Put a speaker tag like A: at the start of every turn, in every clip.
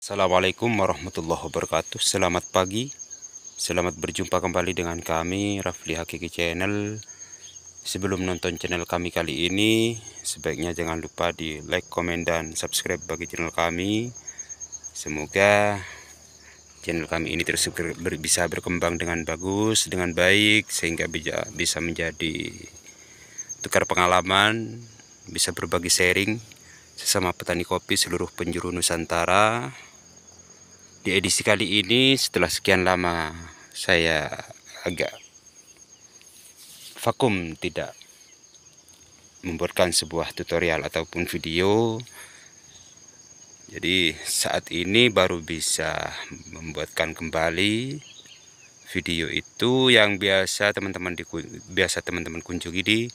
A: Assalamualaikum warahmatullahi wabarakatuh. Selamat pagi. Selamat berjumpa kembali dengan kami Rafli Hakiki Channel. Sebelum nonton channel kami kali ini, sebaiknya jangan lupa di like, komen, dan subscribe bagi channel kami. Semoga channel kami ini terus bisa berkembang dengan bagus, dengan baik, sehingga bisa menjadi tukar pengalaman, bisa berbagi sharing sesama petani kopi seluruh penjuru Nusantara. Di edisi kali ini, setelah sekian lama saya agak vakum tidak membuatkan sebuah tutorial ataupun video. Jadi saat ini baru bisa membuatkan kembali video itu yang biasa teman-teman kunjungi di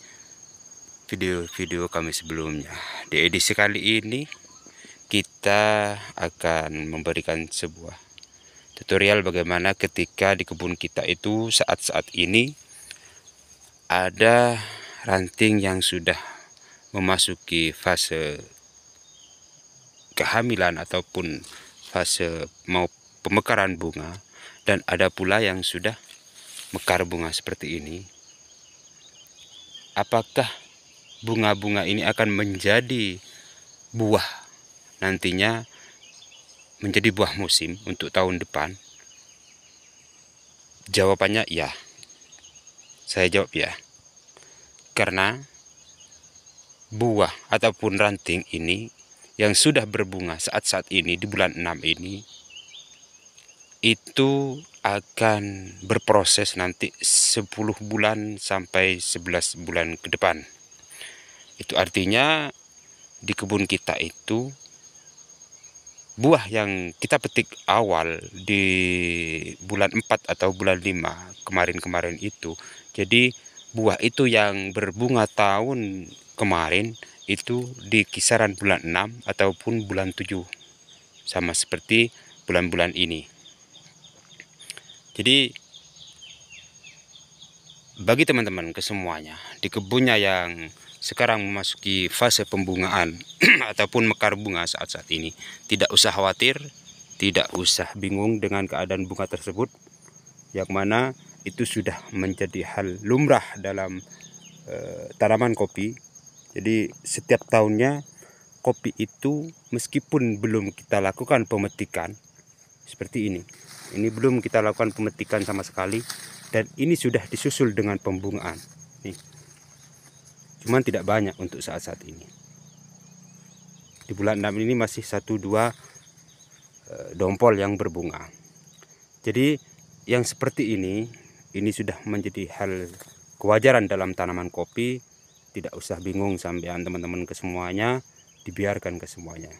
A: video-video kami sebelumnya. Di edisi kali ini kita akan memberikan sebuah tutorial bagaimana ketika di kebun kita itu saat-saat ini ada ranting yang sudah memasuki fase kehamilan ataupun fase mau pemekaran bunga, dan ada pula yang sudah mekar bunga seperti ini. Apakah bunga-bunga ini akan menjadi buah nantinya, menjadi buah musim untuk tahun depan? Jawabannya ya. Saya jawab ya. Karena buah ataupun ranting ini yang sudah berbunga saat-saat ini di bulan 6 ini, itu akan berproses nanti 10 bulan sampai 11 bulan ke depan. Itu artinya di kebun kita itu buah yang kita petik awal di bulan 4 atau bulan 5 kemarin-kemarin itu, jadi buah itu yang berbunga tahun kemarin itu di kisaran bulan 6 ataupun bulan 7, sama seperti bulan-bulan ini. Jadi bagi teman-teman kesemuanya di kebunnya yang sekarang memasuki fase pembungaan ataupun mekar bunga saat-saat ini, tidak usah khawatir, tidak usah bingung dengan keadaan bunga tersebut, yang mana itu sudah menjadi hal lumrah dalam tanaman kopi. Jadi setiap tahunnya kopi itu meskipun belum kita lakukan pemetikan seperti ini belum kita lakukan pemetikan sama sekali, dan ini sudah disusul dengan pembungaan nih. Cuman tidak banyak untuk saat-saat ini. Di bulan 6 ini masih 1-2 dompol yang berbunga. Jadi yang seperti ini sudah menjadi hal kewajaran dalam tanaman kopi. Tidak usah bingung sampean teman-teman kesemuanya, dibiarkan kesemuanya.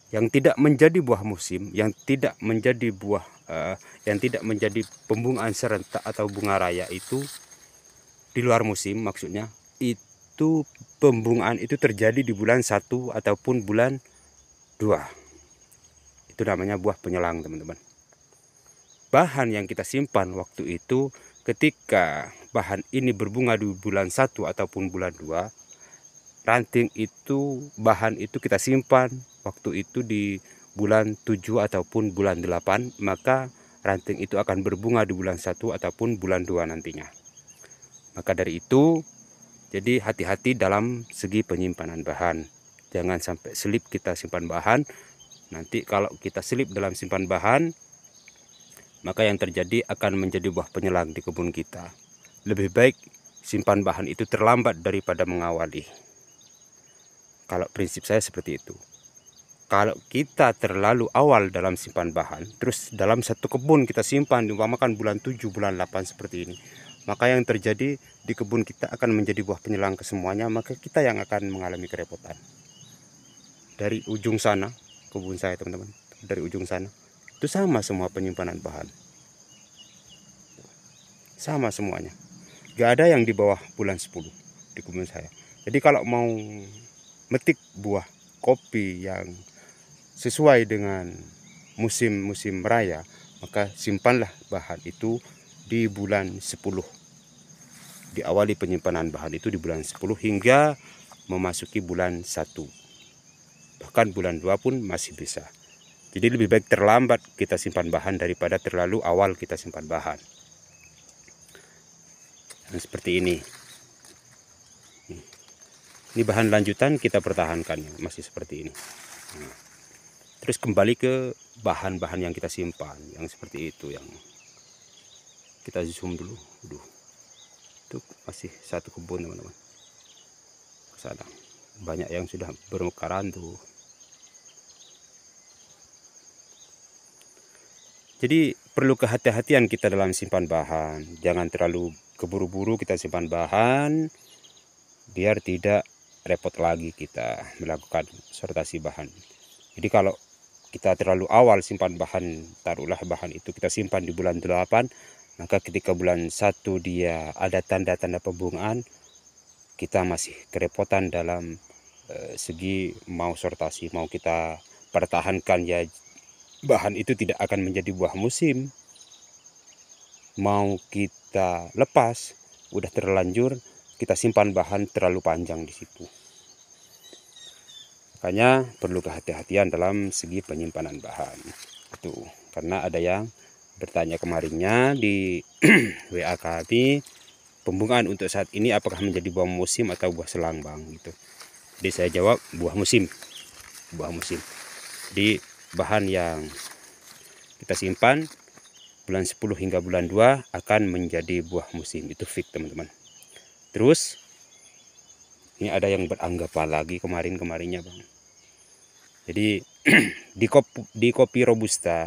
A: Yang tidak menjadi buah musim, yang tidak menjadi buah yang tidak menjadi pembungaan serentak atau bunga raya itu di luar musim, maksudnya itu pembungaan itu terjadi di bulan 1 ataupun bulan 2. Itu namanya buah penyelang, teman-teman. Bahan yang kita simpan waktu itu, ketika bahan ini berbunga di bulan 1 ataupun bulan 2, ranting itu, bahan itu kita simpan waktu itu di bulan 7 ataupun bulan 8, maka ranting itu akan berbunga di bulan 1 ataupun bulan 2 nantinya. Maka dari itu, jadi hati-hati dalam segi penyimpanan bahan. Jangan sampai selip kita simpan bahan. Nanti kalau kita selip dalam simpan bahan, maka yang terjadi akan menjadi buah penyelang di kebun kita. Lebih baik simpan bahan itu terlambat daripada mengawali. Kalau prinsip saya seperti itu. Kalau kita terlalu awal dalam simpan bahan, terus dalam satu kebun kita simpan, diumpamakan bulan 7, bulan 8 seperti ini, maka yang terjadi di kebun kita akan menjadi buah penyelang kesemuanya, maka kita yang akan mengalami kerepotan. Dari ujung sana, kebun saya teman-teman, dari ujung sana, itu sama semua penyimpanan bahan. Sama semuanya. Gak ada yang di bawah bulan 10 di kebun saya. Jadi kalau mau metik buah kopi yang sesuai dengan musim-musim raya, maka simpanlah bahan itu di bulan 10. Diawali penyimpanan bahan itu di bulan 10 hingga memasuki bulan 1. Bahkan bulan 2 pun masih bisa. Jadi lebih baik terlambat kita simpan bahan daripada terlalu awal kita simpan bahan. Dan seperti ini. Ini bahan lanjutan kita pertahankan masih seperti ini. Nah, terus kembali ke bahan-bahan yang kita simpan yang seperti itu, yang kita zoom dulu. Itu masih satu kebun teman-teman. Kesana banyak yang sudah bermekaran tuh. Jadi perlu kehati-hatian kita dalam simpan bahan. Jangan terlalu keburu-buru kita simpan bahan, biar tidak repot lagi kita melakukan sortasi bahan. Jadi kalau kita terlalu awal simpan bahan, taruhlah bahan itu kita simpan di bulan 8, maka ketika bulan 1 dia ada tanda-tanda pembungaan, kita masih kerepotan dalam segi mau sortasi, mau kita pertahankan ya bahan itu tidak akan menjadi buah musim, mau kita lepas udah terlanjur kita simpan bahan terlalu panjang di situ. Makanya perlu kehati-hatian dalam segi penyimpanan bahan itu, karena ada yang bertanya kemarinnya di WA kami, pembungaan untuk saat ini apakah menjadi buah musim atau buah selang bang gitu. Jadi saya jawab buah musim. Di bahan yang kita simpan bulan 10 hingga bulan 2 akan menjadi buah musim, itu fix teman-teman. Terus ini ada yang beranggapan lagi kemarinnya bang. Jadi di kopi robusta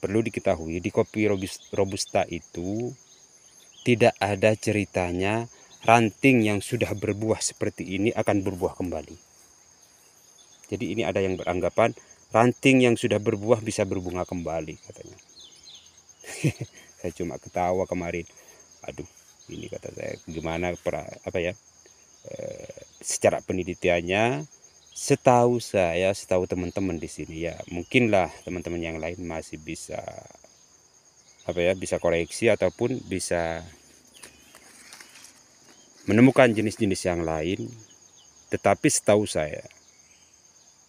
A: perlu diketahui, di kopi robusta itu tidak ada ceritanya ranting yang sudah berbuah seperti ini akan berbuah kembali. Jadi ini ada yang beranggapan ranting yang sudah berbuah bisa berbunga kembali katanya. Saya cuma ketawa kemarin. Aduh, ini kata saya gimana secara penelitiannya, setahu saya, setahu teman-teman di sini ya, mungkinlah teman-teman yang lain masih bisa bisa koreksi ataupun bisa menemukan jenis-jenis yang lain. Tetapi setahu saya,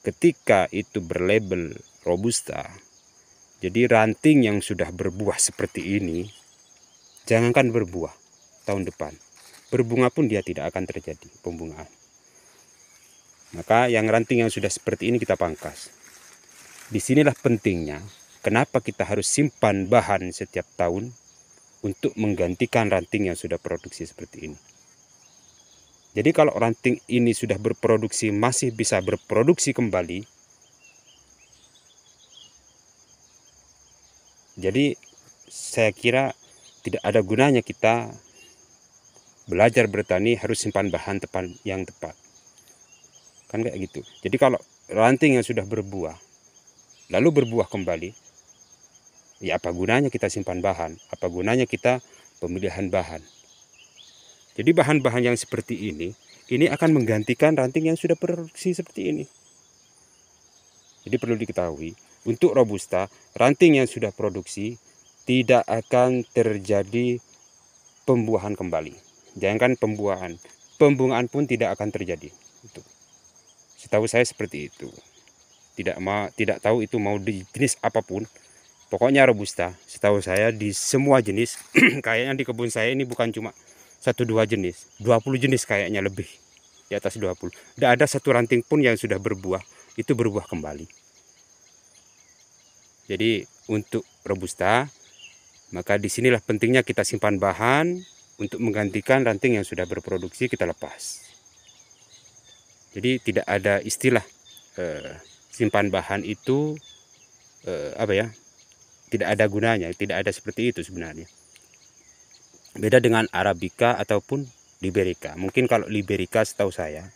A: ketika itu berlabel robusta, jadi ranting yang sudah berbuah seperti ini, jangankan berbuah tahun depan, berbunga pun dia tidak akan terjadi pembungaan. Maka yang ranting yang sudah seperti ini kita pangkas. Disinilah pentingnya kenapa kita harus simpan bahan setiap tahun untuk menggantikan ranting yang sudah produksi seperti ini. Jadi kalau ranting ini sudah berproduksi, masih bisa berproduksi kembali, jadi saya kira tidak ada gunanya kita belajar bertani harus simpan bahan yang tepat. Kan kayak gitu. Jadi kalau ranting yang sudah berbuah, lalu berbuah kembali, ya apa gunanya kita simpan bahan? Apa gunanya kita pemilihan bahan? Jadi bahan-bahan yang seperti ini akan menggantikan ranting yang sudah produksi seperti ini. Jadi perlu diketahui, untuk robusta, ranting yang sudah produksi tidak akan terjadi pembuahan kembali. Jangankan pembuahan, pembungaan pun tidak akan terjadi. Itu. Setahu saya seperti itu. Tidak tahu itu mau di jenis apapun. Pokoknya robusta, setahu saya di semua jenis, kayaknya di kebun saya ini bukan cuma 1-2 jenis, 20 jenis kayaknya lebih, di atas 20. Tidak ada satu ranting pun yang sudah berbuah, itu berbuah kembali. Jadi untuk robusta, maka disinilah pentingnya kita simpan bahan untuk menggantikan ranting yang sudah berproduksi kita lepas. Jadi tidak ada istilah simpan bahan itu tidak ada gunanya, tidak ada seperti itu sebenarnya. Beda dengan Arabica ataupun Liberica. Mungkin kalau Liberica setahu saya,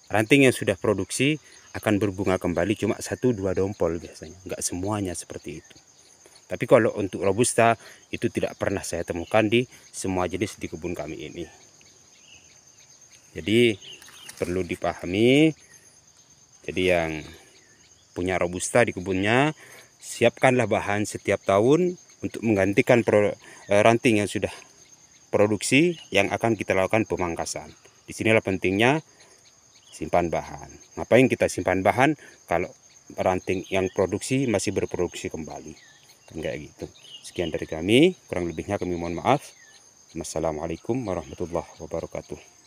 A: ranting yang sudah produksi akan berbunga kembali cuma 1-2 dompol biasanya. Enggak semuanya seperti itu. Tapi kalau untuk robusta itu tidak pernah saya temukan di semua jenis di kebun kami ini. Jadi perlu dipahami. Jadi yang punya robusta di kebunnya, siapkanlah bahan setiap tahun untuk menggantikan ranting yang sudah produksi yang akan kita lakukan pemangkasan. Disinilah pentingnya simpan bahan. Ngapain kita simpan bahan? Kalau ranting yang produksi masih berproduksi kembali, kan kayak gitu. Sekian dari kami, kurang lebihnya kami mohon maaf. Wassalamualaikum warahmatullahi wabarakatuh.